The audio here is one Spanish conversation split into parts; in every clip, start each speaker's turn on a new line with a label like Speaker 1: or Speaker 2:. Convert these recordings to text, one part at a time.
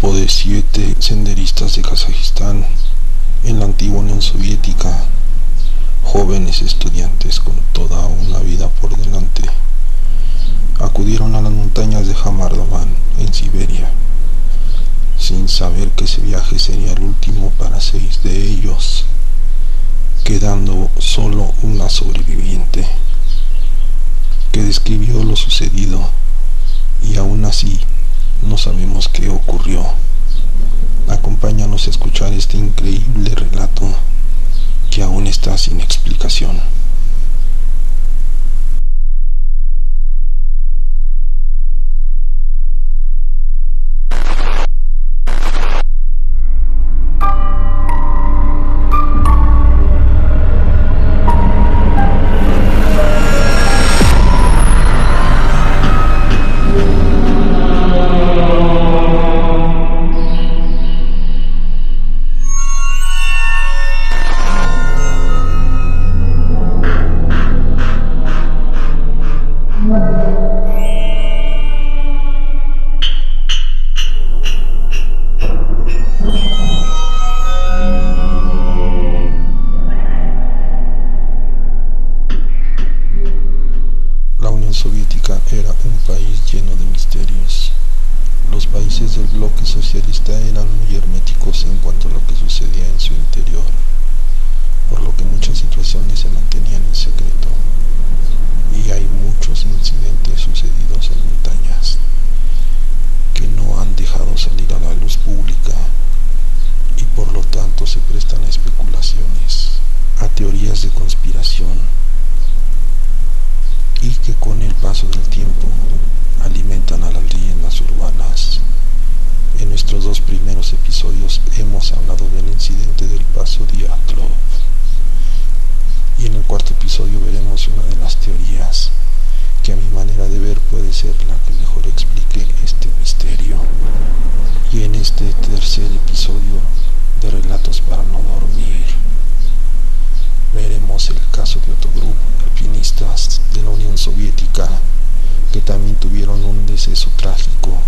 Speaker 1: grupo de 7 senderistas de Kazajistán en la antigua Unión Soviética, jóvenes estudiantes con toda una vida por delante, acudieron a las montañas de Jamardavan en Siberia, sin saber que ese viaje sería el último para 6 de ellos, quedando solo una sobreviviente, que describió lo sucedido, y aún así no sabemos qué ocurrió. Acompáñanos a escuchar este increíble relato que aún está sin explicación. La Unión Soviética era un país lleno de misterios. Los países del bloque socialista eran muy herméticos en cuanto a lo que sucedía en su interior, por lo que muchas situaciones se mantenían en secreto, y hay muchos incidentes sucedidos en montañas que no han dejado salir a la luz pública, y por lo tanto se prestan a especulaciones, a teorías de conspiración, y que con el paso del tiempo alimentan a las leyendas urbanas. En nuestros 2 primeros episodios hemos hablado del incidente del paso Diatlov, y en el 4º episodio veremos una de las teorías que a mi manera de ver puede ser la que mejor explique este misterio. Y en este 3er episodio de Relatos para no dormir veremos el caso de otro grupo de alpinistas de la Unión Soviética que también tuvieron un deceso trágico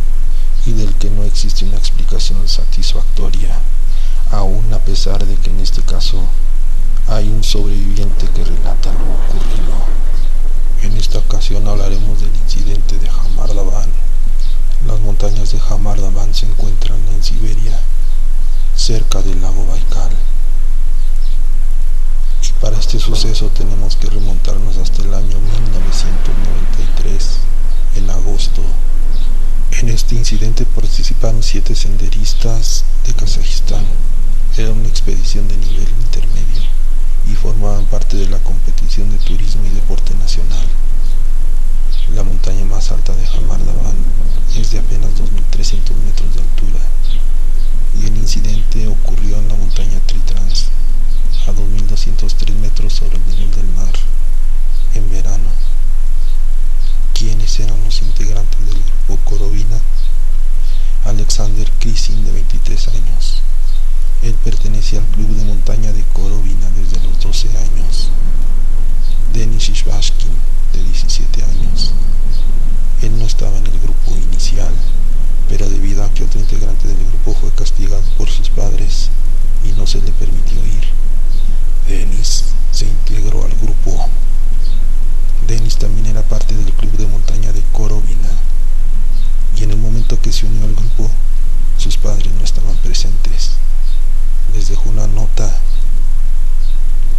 Speaker 1: y del que no existe una explicación satisfactoria, aún a pesar de que en este caso hay un sobreviviente que relata lo ocurrido. En esta ocasión hablaremos del incidente de Jamardavan. Las montañas de Jamardavan se encuentran en Siberia, cerca del lago Baikal. Para este suceso tenemos que remontarnos hasta el año 1993, en agosto. En este incidente participaron 7 senderistas de Kazajistán. Era una expedición de nivel intermedio y formaban parte de la competición de turismo y deporte nacional. La montaña más alta de Jamardavan es de apenas 2.300 metros de altura, y el incidente ocurrió en la montaña Tritrans, a 2.203 metros sobre el nivel del mar, en verano. ¿Quiénes eran los integrantes del grupo Korovina? Alexander Krisin, de 23 años. Él pertenecía al club de montaña de Korovina desde los 12 años. Denis Ishvashkin, de 17 años. Él no estaba en el grupo inicial, pero debido a que otro integrante del grupo fue castigado por sus padres y no se le permitió ir, Denis se integró al grupo. Denis también era parte del club de montaña de Korovina, y en el momento que se unió al grupo, sus padres no estaban presentes. Les dejó una nota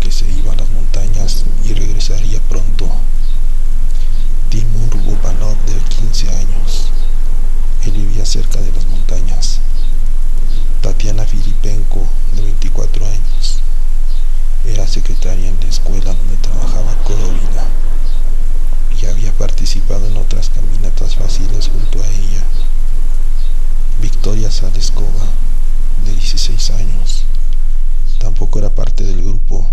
Speaker 1: que se iba a las montañas y regresaría pronto. Timur Bubanov, de 15 años. Él vivía cerca de las montañas. Tatiana Filipenko, de 24 años. Era secretaria en la escuela donde trabajaba Korovina y había participado en otras caminatas fáciles junto a ella. Victoria Saleskova, de 16 años, tampoco era parte del grupo,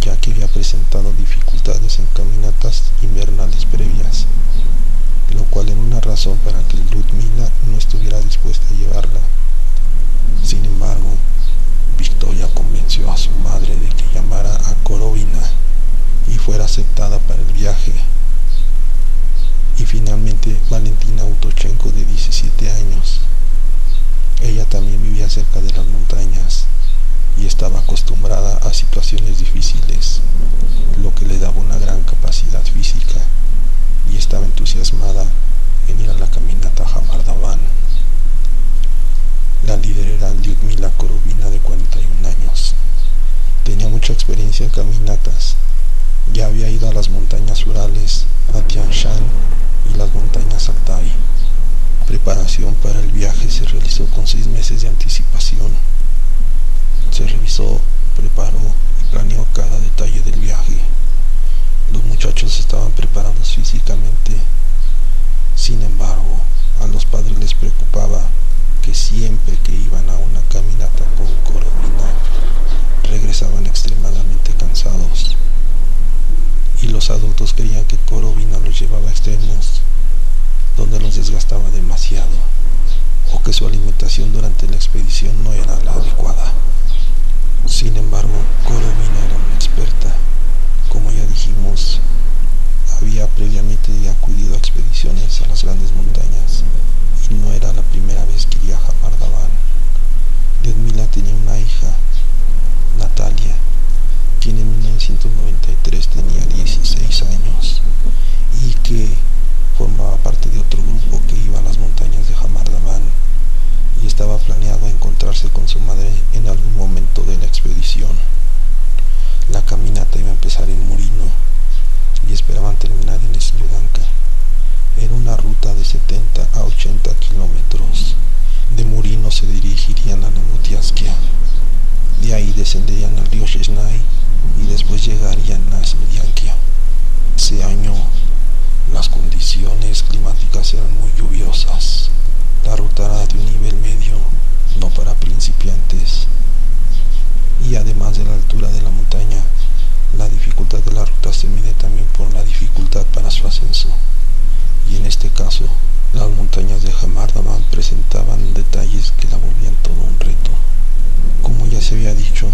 Speaker 1: ya que había presentado dificultades en caminatas invernales previas, lo cual era una razón para que Ludmila no estuviera dispuesta a llevarla. Sin embargo, Victoria convenció a su madre de que llamara a Korovina y fuera aceptada para el viaje. Y finalmente Valentina Autochenko, de 17 años, preparación para el viaje se realizó con 6 meses de anticipación. Se revisó, preparó y planeó cada detalle del viaje. Los muchachos estaban preparados físicamente. Sin embargo, a los padres les preocupaba que siempre que iban a una caminata con Corovina, regresaban extremadamente cansados. Y los adultos creían que Corovina los llevaba a extremos, donde los desgastaba demasiado, o que su alimentación durante la expedición no era la adecuada. Sin embargo, Corovina era una experta. Como ya dijimos, había previamente acudido a expediciones a las grandes montañas y no era la primera vez que iría a Jamardabán. Liudmila tenía una hija, Natalia, quien en 1993 tenía 16 años y que formaba parte de otro grupo que iba a las montañas de Jamardabán y estaba planeado encontrarse con su madre en algún momento de la expedición. La caminata iba a empezar en Murino y esperaban terminar en Sliodanka. Era una ruta de 70 a 80 kilómetros. De Murino se dirigirían a Nanotiaskia. De ahí descenderían al río Shesnai y después llegarían a Smediankia. Ese año las condiciones climáticas eran muy lluviosas. La ruta era de un nivel medio, no para principiantes. Y además de la altura de la montaña, la dificultad de la ruta se mide también por la dificultad para su ascenso. Y en este caso, las montañas de Jamardabán presentaban detalles que la volvían todo un reto. Como ya se había dicho,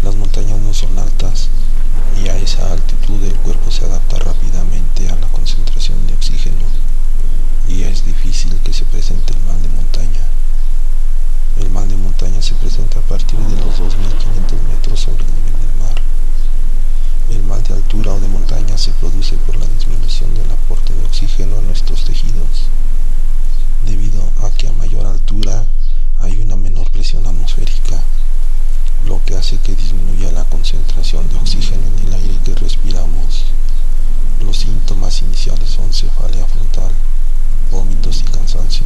Speaker 1: las montañas no son altas y a esa altitud el cuerpo se adapta rápidamente a la concentración de oxígeno y es difícil que se presente el mal de montaña. El mal de montaña se presenta a partir de los 2.500 metros sobre el nivel del mar. El mal de altura o de montaña se produce por la disminución del aporte de oxígeno a nuestros tejidos, debido a que a mayor altura hay una menor presión atmosférica, lo que hace que disminuya la concentración de oxígeno en el aire que respiramos. Los síntomas iniciales son cefalea frontal, vómitos y cansancio.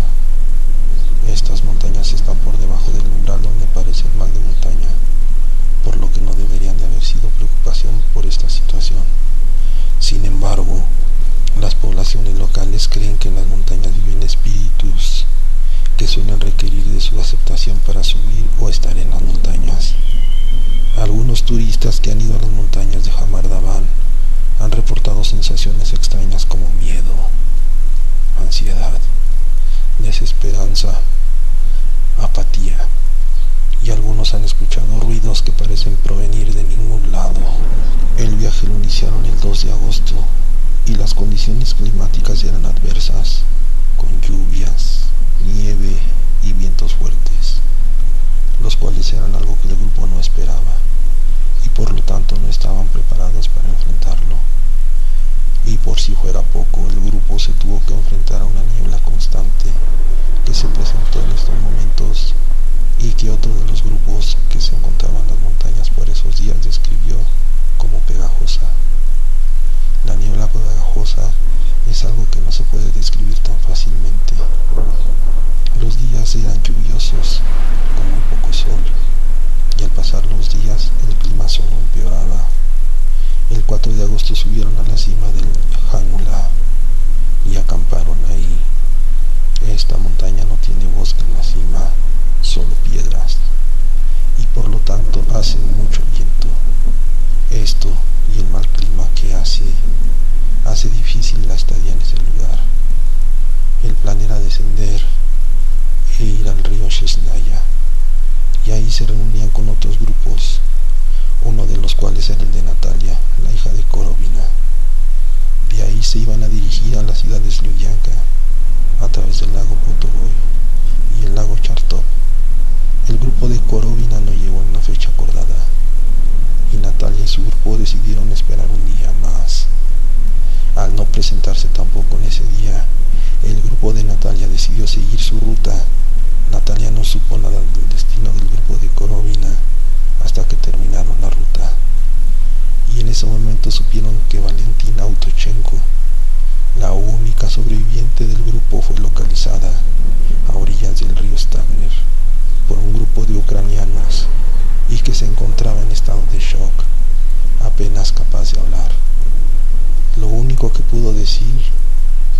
Speaker 1: Estas montañas están por debajo del umbral donde aparece el mal de montaña, por lo que no deberían de haber sido preocupación por esta situación. Sin embargo, las poblaciones locales creen que en las montañas viven espíritus que suelen requerir de su aceptación para subir o estar en las montañas. Algunos turistas que han ido a las montañas de Jamardabán han reportado sensaciones extrañas como miedo, ansiedad, desesperanza, apatía, y algunos han escuchado ruidos que parecen provenir de ningún lado. El viaje lo iniciaron el 2 de agosto y las condiciones climáticas eran adversas, con lluvias, nieve y vientos fuertes, los cuales eran algo que el grupo no esperaba y por lo tanto no estaban preparados para enfrentarlo. Y por si fuera poco, el grupo se tuvo que enfrentar a una niebla constante que se presentó en estos momentos y que otro de los grupos que se encontraban en las montañas por esos días describió como pegajosa. La niebla pegajosa es algo que no se puede describir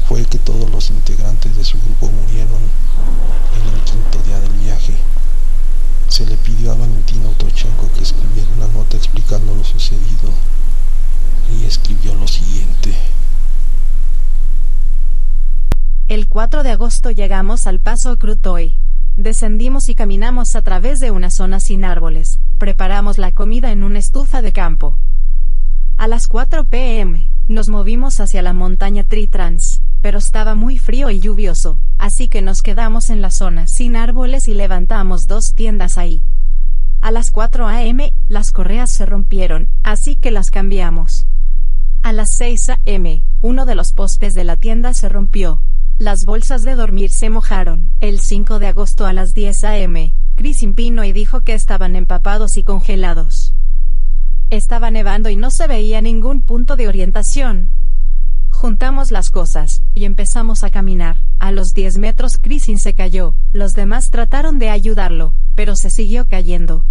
Speaker 1: fue que todos los integrantes de su grupo murieron en el quinto día del viaje. Se le pidió a Valentina Utochenko que escribiera una nota explicando lo sucedido, y escribió lo siguiente.
Speaker 2: El 4 de agosto llegamos al Paso Krutoy. Descendimos y caminamos a través de una zona sin árboles. Preparamos la comida en una estufa de campo. A las 4 p.m., nos movimos hacia la montaña Tritrans, pero estaba muy frío y lluvioso, así que nos quedamos en la zona sin árboles y levantamos 2 tiendas ahí. A las 4 a.m., las correas se rompieron, así que las cambiamos. A las 6 a.m., uno de los postes de la tienda se rompió. Las bolsas de dormir se mojaron. El 5 de agosto a las 10 a.m., Chris vino y dijo que estaban empapados y congelados. Estaba nevando y no se veía ningún punto de orientación. Juntamos las cosas, y empezamos a caminar. A los 10 metros Chris se cayó. Los demás trataron de ayudarlo, pero se siguió cayendo.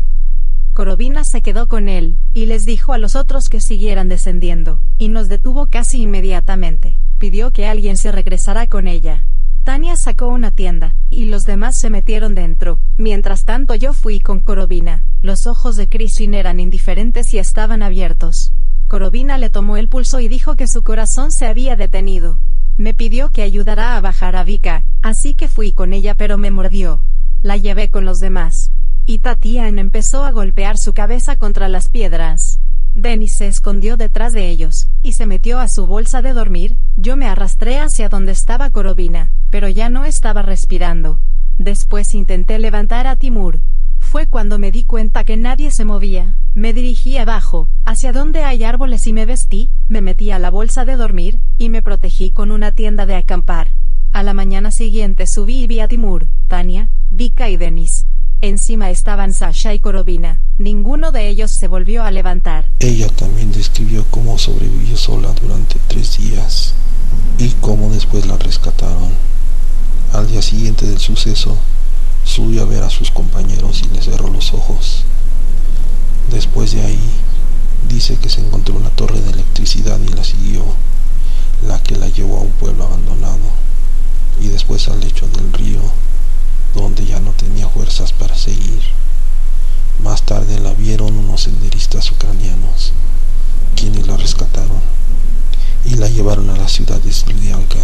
Speaker 2: Korovina se quedó con él, y les dijo a los otros que siguieran descendiendo, y nos detuvo casi inmediatamente. Pidió que alguien se regresara con ella. Tania sacó una tienda, y los demás se metieron dentro. Mientras tanto yo fui con Korovina. Los ojos de Krisin eran indiferentes y estaban abiertos. Korovina le tomó el pulso y dijo que su corazón se había detenido. Me pidió que ayudara a bajar a Vika, así que fui con ella pero me mordió. La llevé con los demás. Y Tatiana empezó a golpear su cabeza contra las piedras. Denis se escondió detrás de ellos, y se metió a su bolsa de dormir. Yo me arrastré hacia donde estaba Korovina, pero ya no estaba respirando. Después intenté levantar a Timur. Fue cuando me di cuenta que nadie se movía. Me dirigí abajo, hacia donde hay árboles y me vestí, me metí a la bolsa de dormir, y me protegí con una tienda de acampar. A la mañana siguiente subí y vi a Timur, Tania, Vika y Denis. Encima estaban Sasha y Korovina. Ninguno de ellos se volvió a levantar.
Speaker 1: Ella también describió cómo sobrevivió sola durante 3 días y cómo después la rescataron. Al día siguiente del suceso, subió a ver a sus compañeros y les cerró los ojos. Después de ahí, dice que se encontró una torre de electricidad y la siguió, la que la llevó a un pueblo abandonado, y después al lecho del río, donde ya no tenía fuerzas para seguir. Más tarde la vieron unos senderistas ucranianos, quienes la rescataron y la llevaron a la ciudad de Sludianka.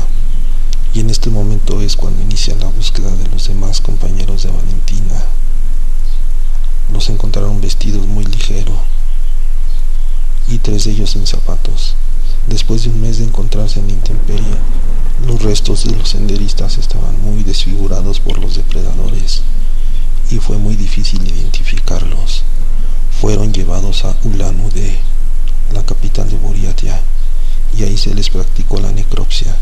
Speaker 1: Y en este momento es cuando inicia la búsqueda de los demás compañeros de Valentina. Los encontraron vestidos muy ligero y 3 de ellos sin zapatos. Después de un mes de encontrarse en la intemperie, los restos de los senderistas estaban muy desfigurados por los depredadores y fue muy difícil identificarlos. Fueron llevados a Ulan-Ude, la capital de Buriatia, y ahí se les practicó la necropsia.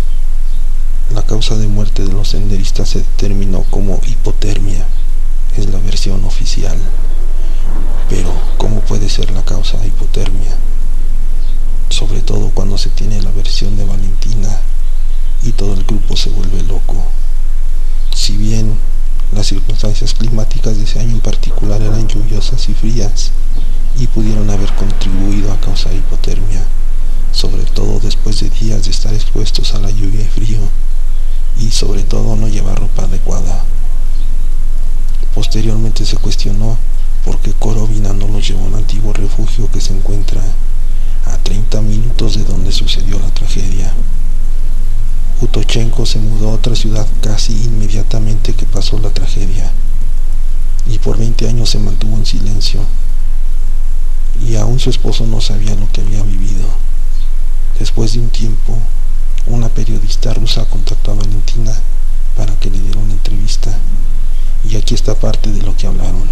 Speaker 1: La causa de muerte de los senderistas se determinó como hipotermia, es la versión oficial. Pero, ¿cómo puede ser la causa de hipotermia? Sobre todo cuando se tiene la versión de Valentina y todo el grupo se vuelve loco. Si bien las circunstancias climáticas de ese año en particular eran lluviosas y frías y pudieron haber contribuido a causar hipotermia, sobre todo después de días de estar expuestos a la lluvia y frío, y sobre todo no llevar ropa adecuada. Posteriormente se cuestionó por qué Korovina no los llevó a un antiguo refugio que se encuentra a 30 minutos de donde sucedió la tragedia. Utochenko se mudó a otra ciudad casi inmediatamente que pasó la tragedia, y por 20 años se mantuvo en silencio, y aún su esposo no sabía lo que había vivido. Después de un tiempo, una periodista rusa contactó a Valentina para que le diera una entrevista, y aquí está parte de lo que hablaron.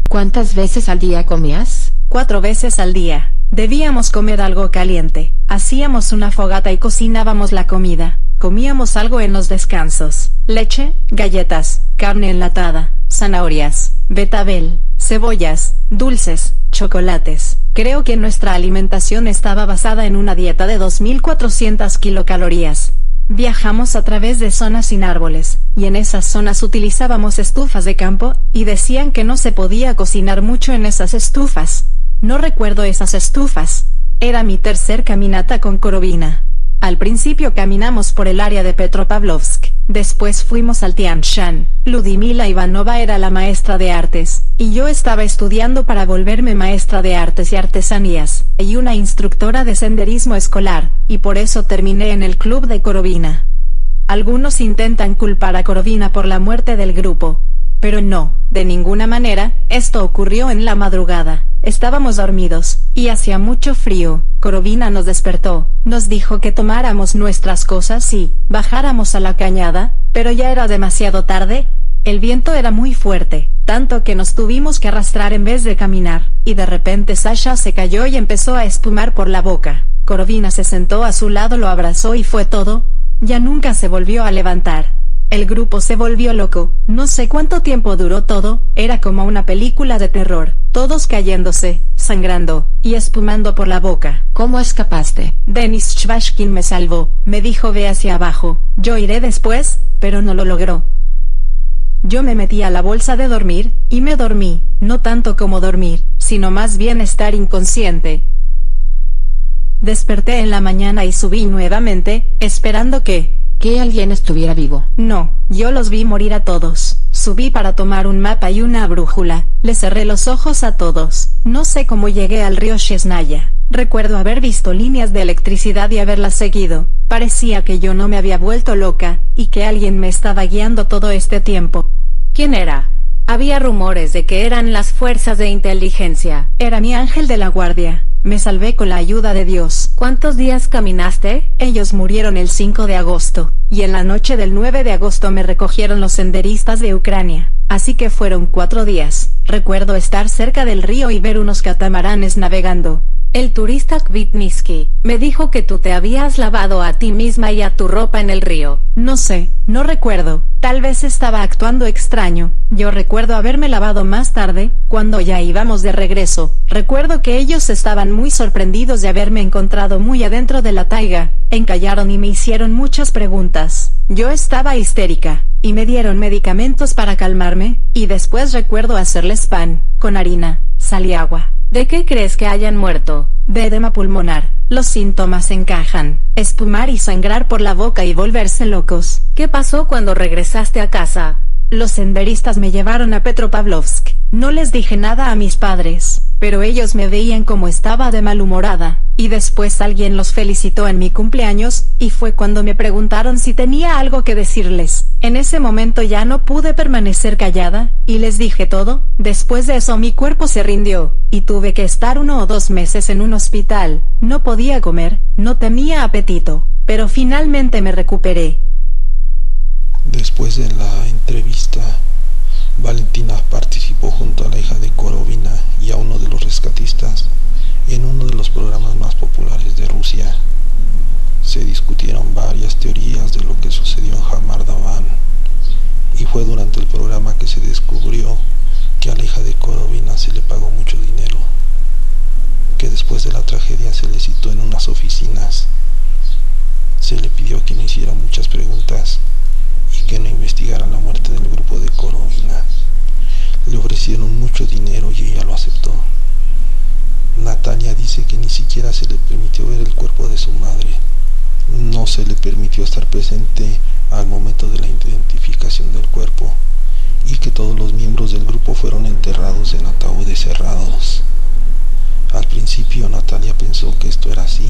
Speaker 3: ¿Cuántas veces al día comías?
Speaker 2: 4 veces al día. Debíamos comer algo caliente. Hacíamos una fogata y cocinábamos la comida. Comíamos algo en los descansos. Leche, galletas, carne enlatada, zanahorias, betabel, cebollas, dulces, chocolates. Creo que nuestra alimentación estaba basada en una dieta de 2400 kilocalorías. Viajamos a través de zonas sin árboles, y en esas zonas utilizábamos estufas de campo, y decían que no se podía cocinar mucho en esas estufas. No recuerdo esas estufas. Era mi tercer caminata con Korovina. Al principio caminamos por el área de Petropavlovsk, después fuimos al Tian Shan. Ludmila Ivanova era la maestra de artes, y yo estaba estudiando para volverme maestra de artes y artesanías, y una instructora de senderismo escolar, y por eso terminé en el club de Korovina. Algunos intentan culpar a Korovina por la muerte del grupo. Pero no, de ninguna manera, esto ocurrió en la madrugada. Estábamos dormidos, y hacía mucho frío. Korovina nos despertó, nos dijo que tomáramos nuestras cosas y bajáramos a la cañada, pero ya era demasiado tarde. El viento era muy fuerte, tanto que nos tuvimos que arrastrar en vez de caminar, y de repente Sasha se cayó y empezó a espumar por la boca. Korovina se sentó a su lado, lo abrazó y fue todo. Ya nunca se volvió a levantar. El grupo se volvió loco, no sé cuánto tiempo duró todo, era como una película de terror, todos cayéndose, sangrando, y espumando por la boca.
Speaker 3: ¿Cómo escapaste?
Speaker 2: Denis Chvashkin me salvó, me dijo ve hacia abajo, yo iré después, pero no lo logró. Yo me metí a la bolsa de dormir, y me dormí, no tanto como dormir, sino más bien estar inconsciente. Desperté en la mañana y subí nuevamente, esperando que
Speaker 3: alguien estuviera vivo.
Speaker 2: No, yo los vi morir a todos. Subí para tomar un mapa y una brújula, le cerré los ojos a todos. No sé cómo llegué al río Chesnaya. Recuerdo haber visto líneas de electricidad y haberlas seguido. Parecía que yo no me había vuelto loca, y que alguien me estaba guiando todo este tiempo.
Speaker 4: ¿Quién era? Había rumores de que eran las fuerzas de inteligencia.
Speaker 2: Era mi ángel de la guardia. Me salvé con la ayuda de Dios.
Speaker 4: ¿Cuántos días caminaste?
Speaker 2: Ellos murieron el 5 de agosto, y en la noche del 9 de agosto me recogieron los senderistas de Ucrania. Así que fueron 4 días. Recuerdo estar cerca del río y ver unos catamaranes navegando.
Speaker 4: El turista Kvitnisky me dijo que tú te habías lavado a ti misma y a tu ropa en el río.
Speaker 2: No sé, no recuerdo. Tal vez estaba actuando extraño. Yo recuerdo haberme lavado más tarde, cuando ya íbamos de regreso. Recuerdo que ellos estaban muy sorprendidos de haberme encontrado muy adentro de la taiga. Encallaron y me hicieron muchas preguntas. Yo estaba histérica, y me dieron medicamentos para calmarme, y después recuerdo hacerles pan, con harina, sal y agua.
Speaker 4: ¿De qué crees que hayan muerto?
Speaker 2: De edema pulmonar. Los síntomas encajan: espumar y sangrar por la boca y volverse locos.
Speaker 4: ¿Qué pasó cuando regresaste a casa?
Speaker 2: Los senderistas me llevaron a Petropavlovsk. No les dije nada a mis padres, pero ellos me veían como estaba de malhumorada, y después alguien los felicitó en mi cumpleaños, y fue cuando me preguntaron si tenía algo que decirles. En ese momento ya no pude permanecer callada, y les dije todo. Después de eso mi cuerpo se rindió, y tuve que estar 1 o 2 meses en un hospital. No podía comer, no tenía apetito, pero finalmente me recuperé.
Speaker 1: Después de la entrevista, Valentina participó junto a la hija de Korovina y a uno de los rescatistas en uno de los programas más populares de Rusia. Se discutieron varias teorías de lo que sucedió en Hamardavan, y fue durante el programa que se descubrió que a la hija de Korovina se le pagó mucho dinero, que después de la tragedia se le citó en unas oficinas, se le pidió que no hiciera muchas preguntas y que no investigara la muerte del grupo de Korovina. Le ofrecieron mucho dinero y ella lo aceptó. Natalia dice que ni siquiera se le permitió ver el cuerpo de su madre. No se le permitió estar presente al momento de la identificación del cuerpo, y que todos los miembros del grupo fueron enterrados en ataúdes cerrados. Al principio Natalia pensó que esto era así,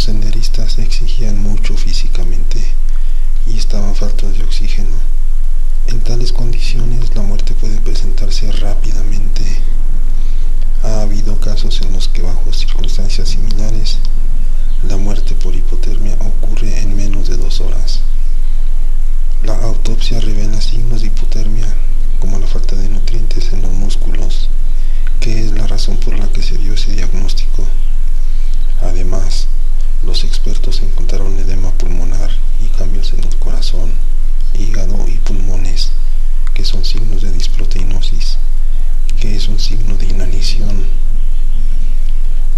Speaker 1: los senderistas exigían mucho físicamente y estaban faltos de oxígeno. En tales condiciones la muerte puede presentarse rápidamente. Ha habido casos en los que bajo circunstancias similares la muerte por hipotermia ocurre en menos de 2 horas. La autopsia revela signos de hipotermia como la falta de nutrientes en los músculos, que es la razón por la que se dio ese diagnóstico. Además, los expertos encontraron edema pulmonar y cambios en el corazón, hígado y pulmones, que son signos de disproteinosis, que es un signo de inanición.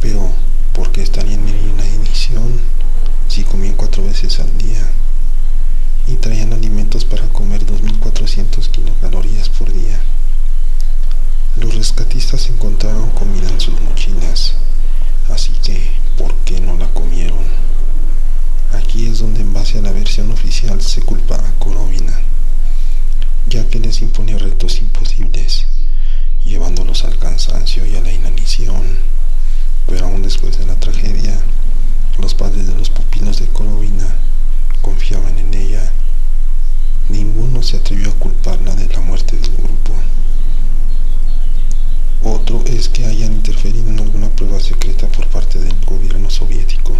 Speaker 1: Pero, ¿por qué estarían en inanición si comían 4 veces al día y traían alimentos para comer 2.400 kilocalorías por día? Los rescatistas encontraron comida en sus mochilas, así que, ¿por qué no la comieron? Aquí es donde, en base a la versión oficial, se culpa a Korovina, ya que les imponía retos imposibles, llevándolos al cansancio y a la inanición. Pero aún después de la tragedia, los padres de los pupilos de Korovina confiaban en ella. Ninguno se atrevió a culparla de la muerte del grupo. Otro es que hayan interferido en alguna prueba secreta por parte del gobierno soviético.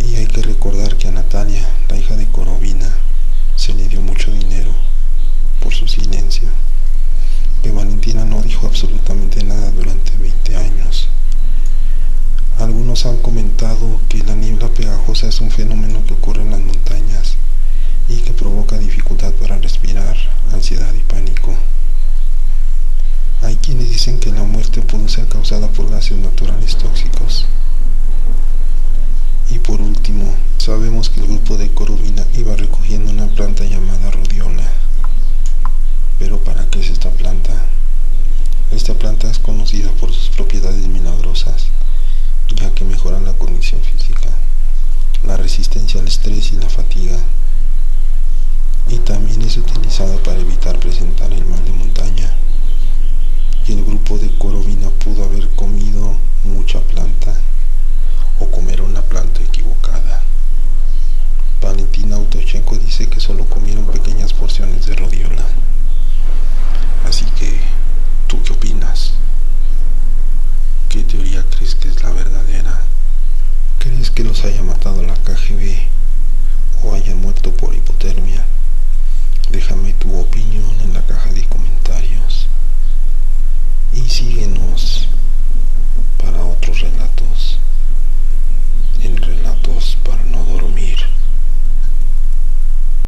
Speaker 1: Y hay que recordar que a Natalia, la hija de Korovina, se le dio mucho dinero por su silencio, que Valentina no dijo absolutamente nada durante 20 años. Algunos han comentado que la niebla pegajosa es un fenómeno que ocurre en las montañas y que provoca dificultad para respirar, ansiedad y pánico. Hay quienes dicen que la muerte pudo ser causada por gases naturales tóxicos. Y por último, sabemos que el grupo de Korovina iba recogiendo una planta llamada rodiola. ¿Pero para qué es esta planta? Esta planta es conocida por sus propiedades milagrosas, ya que mejora la condición física, la resistencia al estrés y la fatiga.